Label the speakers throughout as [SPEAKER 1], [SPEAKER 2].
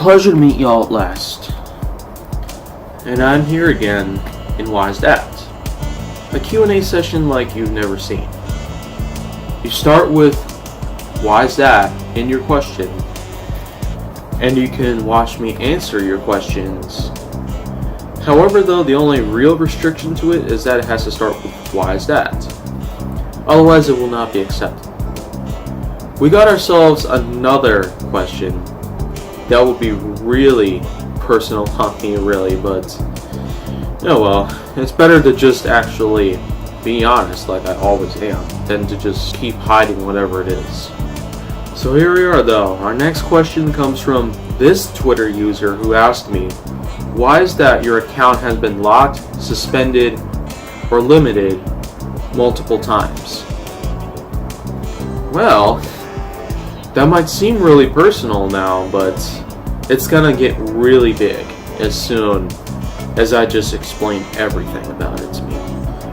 [SPEAKER 1] pleasure to meet y'all at last. And I'm here again in Why's That? A Q&A session like you've never seen. You start with Why's That in your question, and you can watch me answer your questions. However, though, the only real restriction to it is that it has to start with Why's That? Otherwise, it will not be accepted. We got ourselves another question that will be really personal on me, really, but oh well, it's better to just actually be honest like I always am than to just keep hiding whatever it is. So here we are though. Our next question comes from this Twitter user who asked me, why is that your account has been locked, suspended, or limited multiple times? Well, that might seem really personal now, but it's gonna get really big as soon as I just explain everything about it to me.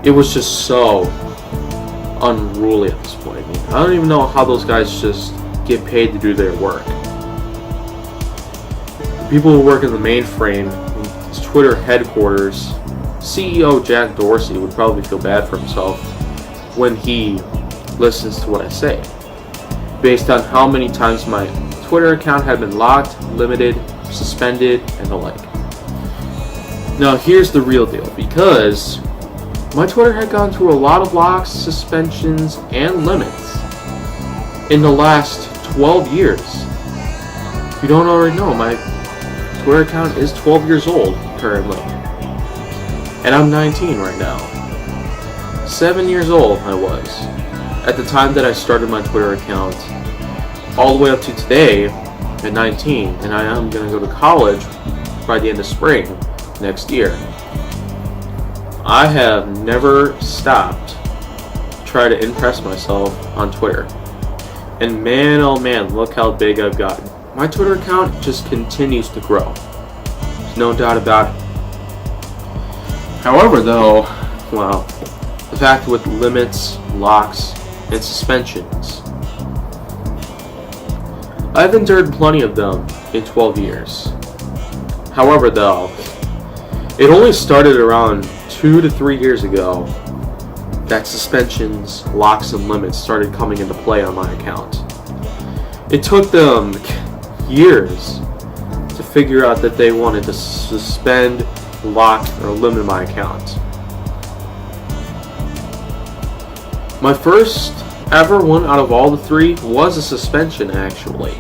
[SPEAKER 1] It was just so unruly at this point. I don't even know how those guys just get paid to do their work. People who work in the mainframe, his Twitter headquarters, CEO Jack Dorsey would probably feel bad for himself when he listens to what I say, based on how many times my Twitter account had been locked, limited, suspended, and the like. Now here's the real deal, because my Twitter had gone through a lot of locks, suspensions, and limits in the last 12 years. If you don't already know, my Twitter account is 12 years old currently, and I'm 19 right now. 7 years old I was at the time that I started my Twitter account, all the way up to today at 19, and I am going to go to college by the end of spring next year. I have never stopped trying to impress myself on Twitter. And man, oh man, look how big I've gotten. My Twitter account just continues to grow. There's no doubt about it. However, though, well, the fact with limits, locks, and suspensions, I've endured plenty of them in 12 years. However, though, it only started around 2 to 3 years ago that suspensions, locks, and limits started coming into play on my account. It took them years to figure out that they wanted to suspend, lock, or limit my account. My first ever one out of all the three was a suspension, actually,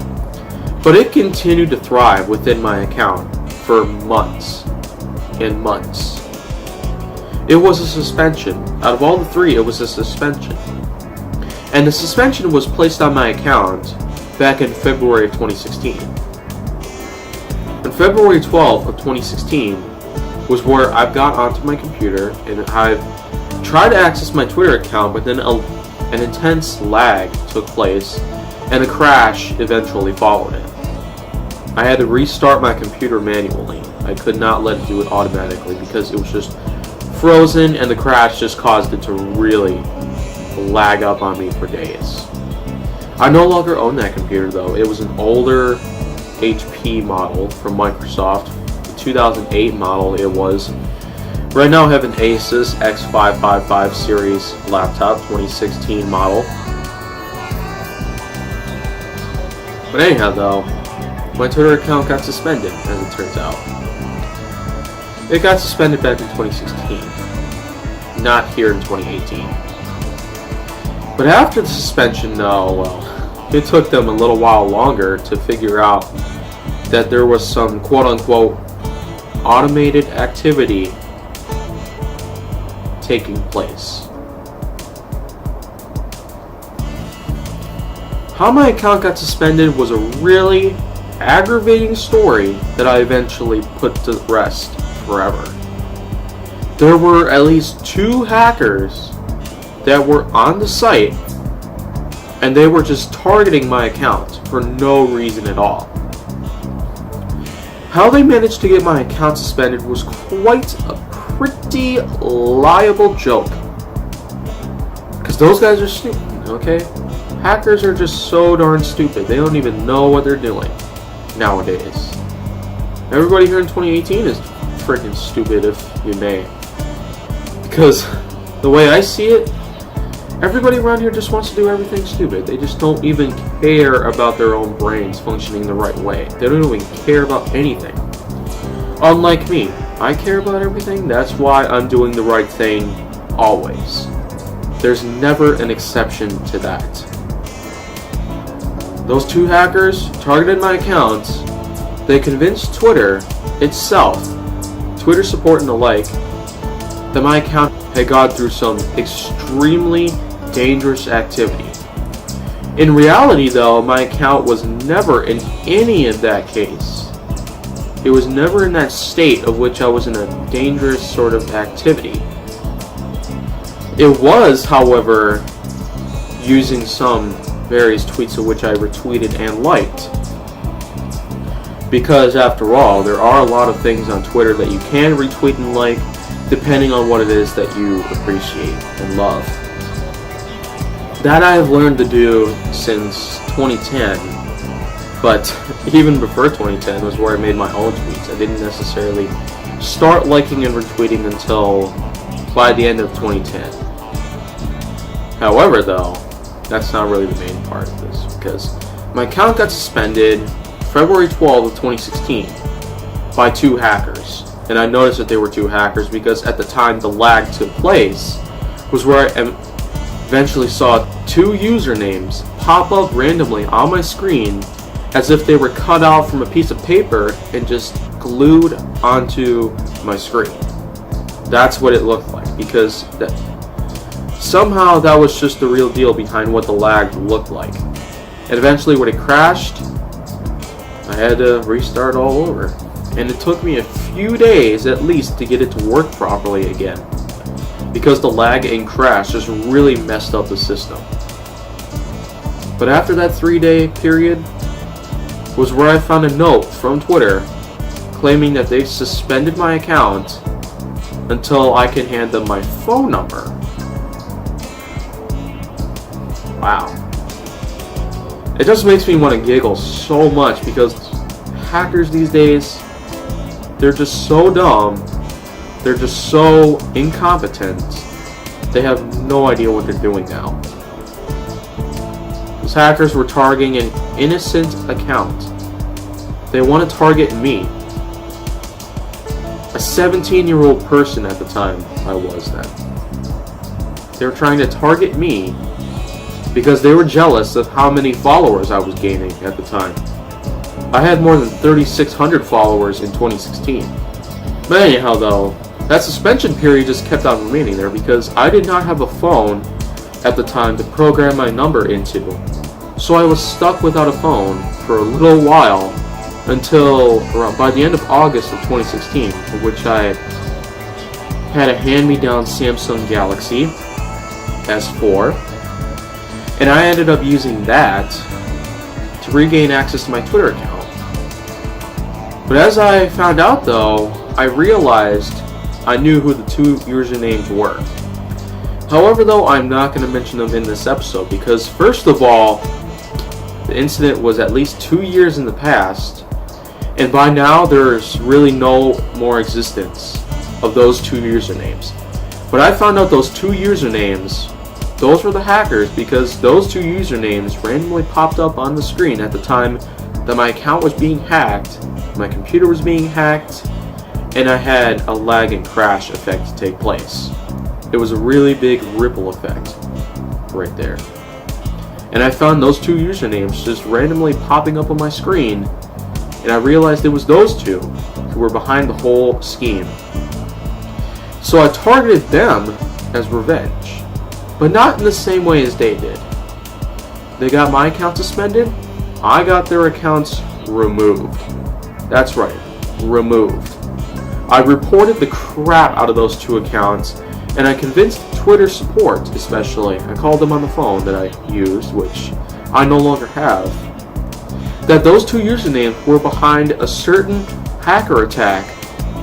[SPEAKER 1] but it continued to thrive within my account for months and months. It was a suspension. Out of all the three, it was a suspension, and the suspension was placed on my account back in February of 2016. On February 12th of 2016 was where I've got onto my computer and I've tried to access my Twitter account, but then an intense lag took place, and a crash eventually followed it. I had to restart my computer manually. I could not let it do it automatically because it was just frozen, and the crash just caused it to really lag up on me for days. I no longer own that computer though. It was an older HP model from Microsoft, the 2008 model it was. Right now I have an Asus X555 series laptop, 2016 model. But anyhow though, my Twitter account got suspended, as it turns out. It got suspended back in 2016, not here in 2018. But after the suspension though, well, it took them a little while longer to figure out that there was some quote-unquote automated activity taking place. How my account got suspended was a really aggravating story that I eventually put to rest forever. There were at least 2 hackers that were on the site, and they were just targeting my account for no reason at all. How they managed to get my account suspended was quite a pretty liable joke. Because those guys are stupid, okay? Hackers are just so darn stupid. They don't even know what they're doing nowadays. Everybody here in 2018 is freaking stupid, if you may. Because the way I see it, everybody around here just wants to do everything stupid. They just don't even care about their own brains functioning the right way. They don't even care about anything. Unlike me, I care about everything. That's why I'm doing the right thing always. There's never an exception to that. Those two hackers targeted my accounts. They convinced Twitter itself, Twitter support and the like, that my account had gone through some extremely dangerous activity. In reality, though, my account was never in any of that case. It was never in that state of which I was in a dangerous sort of activity. It was, however, using some various tweets of which I retweeted and liked. Because after all, there are a lot of things on Twitter that you can retweet and like, depending on what it is that you appreciate and love. That I have learned to do since 2010, but even before 2010 was where I made my own tweets. I didn't necessarily start liking and retweeting until by the end of 2010. However, though, that's not really the main part of this, because my account got suspended February 12th of 2016 by two hackers. And I noticed that they were two hackers because at the time the lag took place was where I eventually saw two usernames pop up randomly on my screen as if they were cut out from a piece of paper and just glued onto my screen. That's what it looked like, because somehow that was just the real deal behind what the lag looked like. And eventually when it crashed, I had to restart all over. And it took me a few days at least to get it to work properly again, because the lag and crash just really messed up the system. But after that 3-day period was where I found a note from Twitter claiming that they suspended my account until I can hand them my phone number. Wow. It just makes me want to giggle so much, because hackers these days, they're just so dumb, they're just so incompetent, they have no idea what they're doing now. These hackers were targeting an innocent account. They want to target me. A 17-year-old person at the time I was then. They were trying to target me because they were jealous of how many followers I was gaining at the time. I had more than 3,600 followers in 2016. But anyhow though, that suspension period just kept on remaining there because I did not have a phone at the time to program my number into. So I was stuck without a phone for a little while until by the end of August of 2016, for which I had a hand-me-down Samsung Galaxy S4, and I ended up using that to regain access to my Twitter account. But as I found out though, I realized I knew who the two usernames were. However though, I'm not going to mention them in this episode because first of all, the incident was at least 2 years in the past, and by now there's really no more existence of those two usernames. But I found out those two usernames, those were the hackers, because those two usernames randomly popped up on the screen at the time that my account was being hacked, my computer was being hacked, and I had a lag and crash effect take place. It was a really big ripple effect right there. And I found those two usernames just randomly popping up on my screen, and I realized it was those two who were behind the whole scheme. So I targeted them as revenge, but not in the same way as they did. They got my account suspended, I got their accounts removed. That's right, removed. I reported the crap out of those two accounts, and I convinced Twitter support especially, I called them on the phone that I used, which I no longer have, that those two usernames were behind a certain hacker attack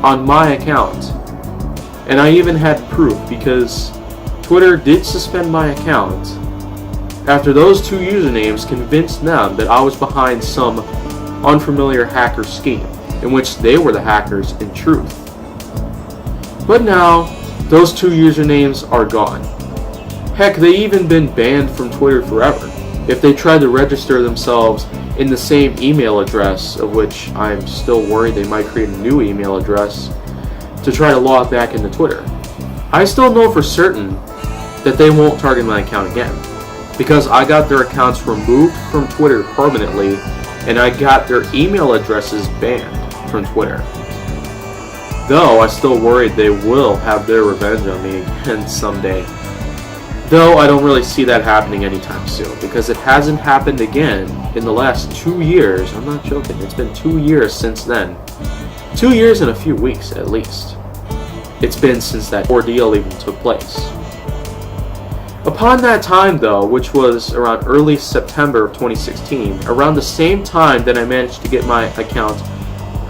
[SPEAKER 1] on my account. And I even had proof, because Twitter did suspend my account after those two usernames convinced them that I was behind some unfamiliar hacker scheme. in which they were the hackers in truth. But now, those 2 usernames are gone. Heck, they even been banned from Twitter forever if they tried to register themselves in the same email address, of which I'm still worried they might create a new email address to try to log back into Twitter. I still know for certain that they won't target my account again, because I got their accounts removed from Twitter permanently, and I got their email addresses banned from Twitter. Though I still worried they will have their revenge on me again someday. Though I don't really see that happening anytime soon, because it hasn't happened again in the last 2 years. I'm not joking, it's been 2 years since then. 2 years and a few weeks at least. It's been since that ordeal even took place. Upon that time though, which was around early September of 2016, around the same time that I managed to get my account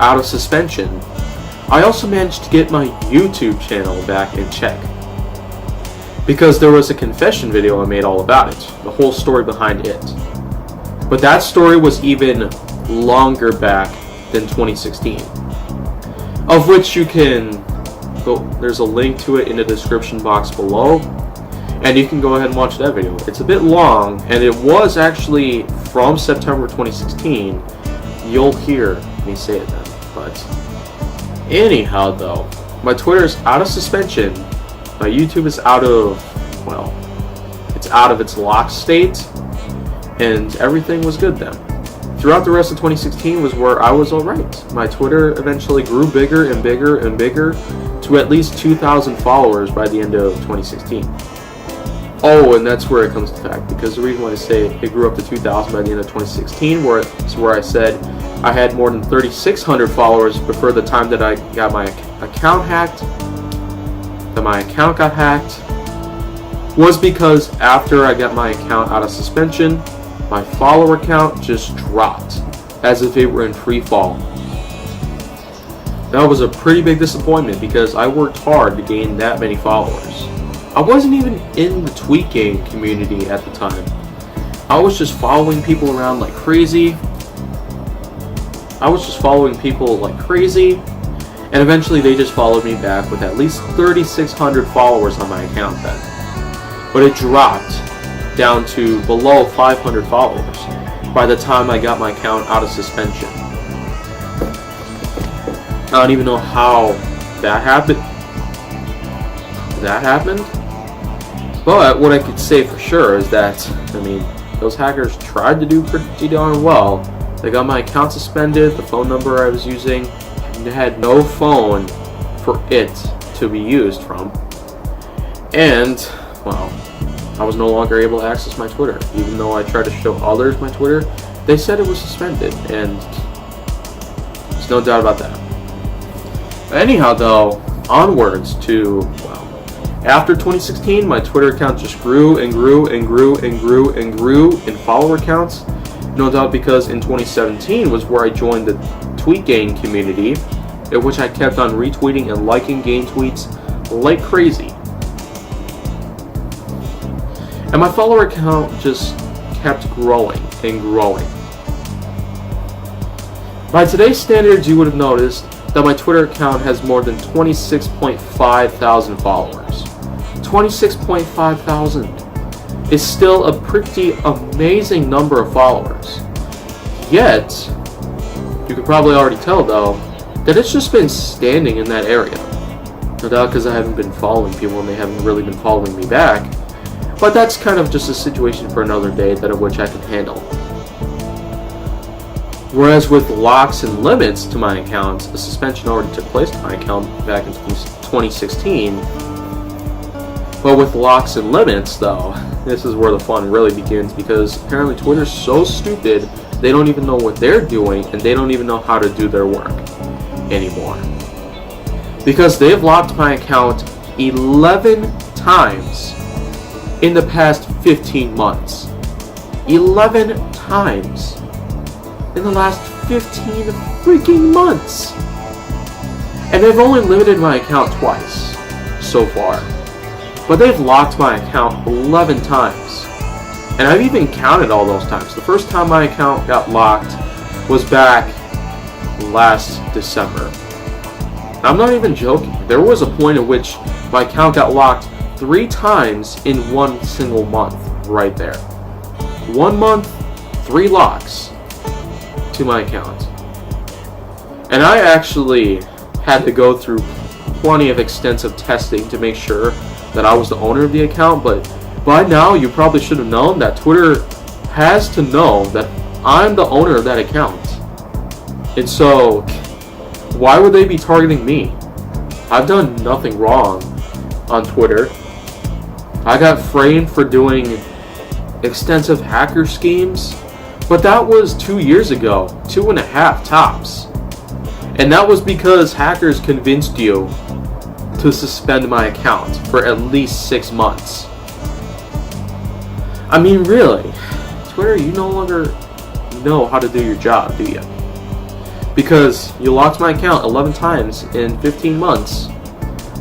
[SPEAKER 1] out of suspension, I also managed to get my YouTube channel back in check. Because there was a confession video I made all about it, the whole story behind it. But that story was even longer back than 2016, of which you can go, there's a link to it in the description box below, and you can go ahead and watch that video. It's a bit long, and it was actually from September 2016. You'll hear me say it then. But anyhow though, my Twitter is out of suspension. My YouTube is out of, well, it's out of its lock state, and everything was good then. Throughout the rest of 2016 was where I was alright. My Twitter eventually grew bigger and bigger and bigger to at least 2,000 followers by the end of 2016. Oh, and that's where it comes to fact, because the reason why I say it grew up to 2,000 by the end of 2016 is where I said I had more than 3,600 followers before the time that I got my account hacked. That my account got hacked was because after I got my account out of suspension, my follower count just dropped as if it were in free fall. That was a pretty big disappointment because I worked hard to gain that many followers. I wasn't even in the Tweet Gang community at the time. I was just following people around like crazy. And eventually they just followed me back with at least 3,600 followers on my account then. But it dropped down to below 500 followers by the time I got my account out of suspension. I don't even know how that happened. But what I could say for sure is that, I mean, those hackers tried to do pretty darn well. They got my account suspended, the phone number I was using, and had no phone for it to be used from. And, well, I was no longer able to access my Twitter. Even though I tried to show others my Twitter, they said it was suspended, and there's no doubt about that. Anyhow though, onwards to, well, after 2016, my Twitter account just grew and grew and grew and grew and grew in follower counts. No doubt because in 2017 was where I joined the Tweet Gang community, in which I kept on retweeting and liking gang tweets like crazy. And my follower count just kept growing and growing. By today's standards, you would have noticed that my Twitter account has more than 26.5 thousand followers. 26.5 thousand is still a pretty amazing number of followers. Yet, you could probably already tell though, that it's just been standing in that area. No doubt because I haven't been following people and they haven't really been following me back. But that's kind of just a situation for another day that of which I can handle. Whereas with locks and limits to my accounts, the suspension already took place to my account back in 2016. But with locks and limits though, this is where the fun really begins, because apparently Twitter's so stupid they don't even know what they're doing and they don't even know how to do their work anymore. Because they've locked my account 11 times in the past 15 months. 11 times in the last 15 freaking months. And they've only limited my account twice so far. But they've locked my account 11 times. And I've even counted all those times. The first time my account got locked was back last December. I'm not even joking. There was a point at which my account got locked 3 times in one single month, right there. 1 month, 3 locks to my account. And I actually had to go through plenty of extensive testing to make sure that I was the owner of the account, but by now you probably should have known that Twitter has to know that I'm the owner of that account. And so, why would they be targeting me? I've done nothing wrong on Twitter. I got framed for doing extensive hacker schemes, but that was 2 years ago, 2.5 tops. And that was because hackers convinced you to suspend my account for at least 6 months. I mean, really, Twitter, you no longer know how to do your job, do you? Because you locked my account 11 times in 15 months.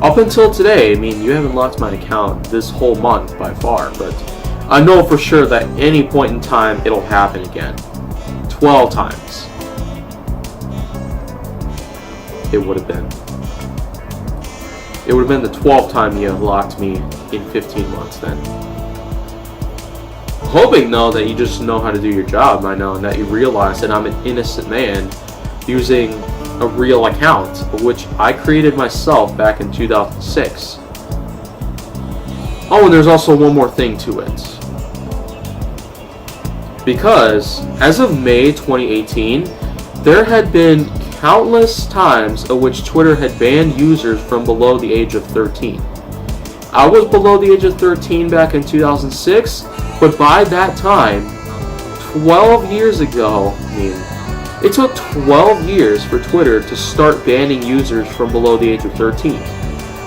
[SPEAKER 1] Up until today, I mean, you haven't locked my account this whole month by far, but I know for sure that any point in time it'll happen again. 12 times. It would have been. It would have been the 12th time you locked me in 15 months then. Hoping, though, that you just know how to do your job by now and that you realize that I'm an innocent man using a real account, which I created myself back in 2006. Oh, and there's also one more thing to it. Because, as of May 2018, there had been countless times at which Twitter had banned users from below the age of 13. I was below the age of 13 back in 2006, but by that time, 12 years ago, it took 12 years for Twitter to start banning users from below the age of 13.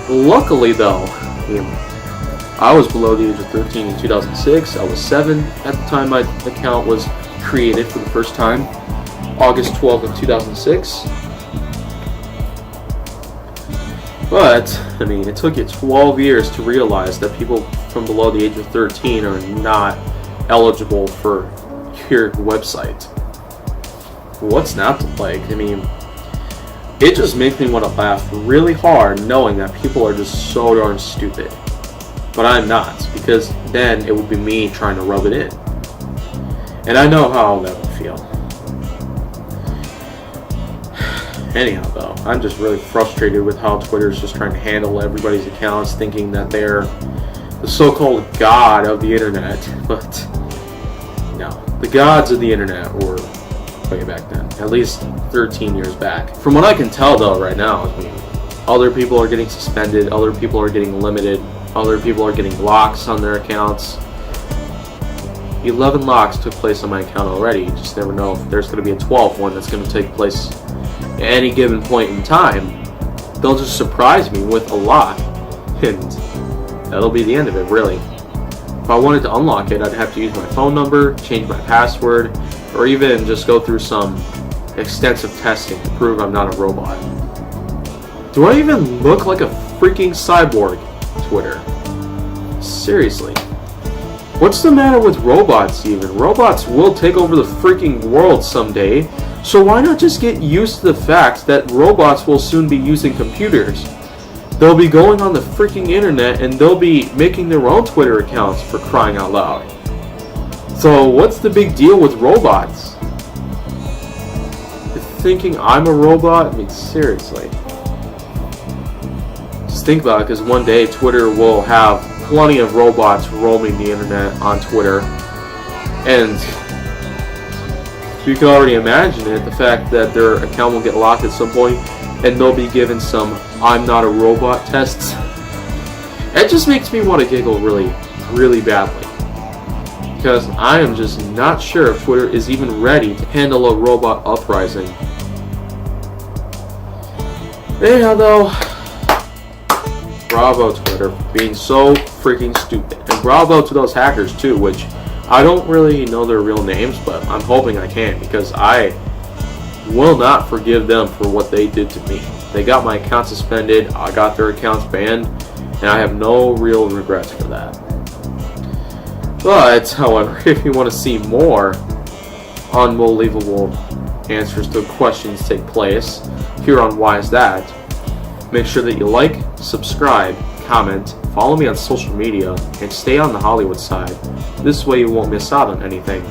[SPEAKER 1] Luckily, though, I was below the age of 13 in 2006. I was 7 at the time my account was created for the first time, August 12th of 2006. But, I mean, it took you 12 years to realize that people from below the age of 13 are not eligible for your website. What's not to like? I mean, it just makes me want to laugh really hard knowing that people are just so darn stupid. But I'm not, because then it would be me trying to rub it in. And I know how that would feel. Anyhow, though, I'm just really frustrated with how Twitter's just trying to handle everybody's accounts, thinking that they're the so-called god of the internet. But no, the gods of the internet were way back then, at least 13 years back. From what I can tell, though, right now, I mean, other people are getting suspended, other people are getting limited, other people are getting locks on their accounts. 11 locks took place on my account already. You just never know if there's going to be a 12th one that's going to take place at any given point in time. They'll just surprise me with a lock, and that'll be the end of it, really. If I wanted to unlock it, I'd have to use my phone number, change my password, or even just go through some extensive testing to prove I'm not a robot. Do I even look like a freaking cyborg, Twitter? Seriously. What's the matter with robots even? Robots will take over the freaking world someday, so why not just get used to the fact that robots will soon be using computers? They'll be going on the freaking internet and they'll be making their own Twitter accounts, for crying out loud. So what's the big deal with robots? You're thinking I'm a robot? I mean, seriously. Just think about it, because one day Twitter will have plenty of robots roaming the internet on Twitter, and you can already imagine it, the fact that their account will get locked at some point and they'll be given some I'm not a robot tests. It just makes me want to giggle really, really badly, because I am just not sure if Twitter is even ready to handle a robot uprising. Anyhow, though, bravo Twitter for being so freaking stupid. And bravo to those hackers too, which I don't really know their real names, but I'm hoping I can, because I will not forgive them for what they did to me. They got my account suspended, I got their accounts banned, and I have no real regrets for that. But, however, if you want to see more unbelievable answers to questions take place here on Why Is That. Make sure that you like, subscribe, comment, follow me on social media, and stay on the Hollywood side. This way you won't miss out on anything.